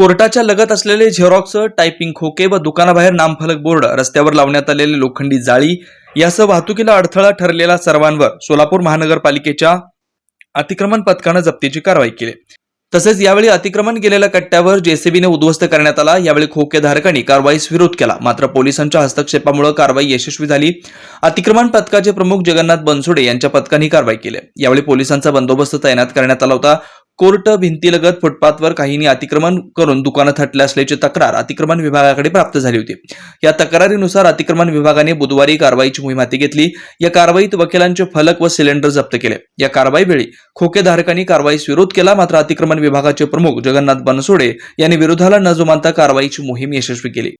कोर्टाच्या लगत असलेले झेरॉक्स, टायपिंग खोके व दुकानाबाहेर नामफलक बोर्ड, रस्त्यावर लावण्यात आलेली लोखंडी जाळी यासह वाहतुकीला अडथळा ठरलेल्या सर्वांवर सोलापूर महानगरपालिकेच्या अतिक्रमण पथकानं जप्तीची कारवाई केली। तसेच यावेळी अतिक्रमण केलेल्या कट्ट्यावर जेसीबीने उद्ध्वस्त करण्यात आला। यावेळी खोकेधारकांनी कारवाईस विरोध केला, मात्र पोलिसांच्या हस्तक्षेपामुळे कारवाई यशस्वी झाली। अतिक्रमण पथकाचे प्रमुख जगन्नाथ बनसोडे यांच्या पथकाने कारवाई केली। यावेळी पोलिसांचा बंदोबस्त तैनात करण्यात आला होता। कोर्ट भिंतीलगत फुटपाथवर काहींनी अतिक्रमण करून दुकानं थटले असल्याची तक्रार अतिक्रमण विभागाकडे प्राप्त झाली होती। या तक्रारीनुसार अतिक्रमण विभागाने बुधवारी कारवाईची मोहीम हाती घेतली। या कारवाईत वकिलांचे फलक व सिलेंडर जप्त केले। या कारवाईवेळी खोकेधारकांनी कारवाईस विरोध केला, मात्र अतिक्रमण विभागाचे प्रमुख जगन्नाथ बनसोडे यांनी विरोधाला न जुमानता कारवाईची मोहीम यशस्वी केली।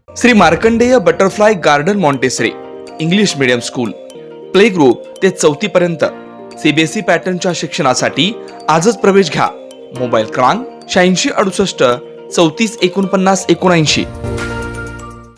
Shri Markandey butterfly garden Montessori English medium school, play group ते 4थी पर्यंत सीबीएसई पॅटर्नच्या शिक्षणासाठी आजच प्रवेश घ्या। मोबाईल क्रमांक 8668 34 49 79।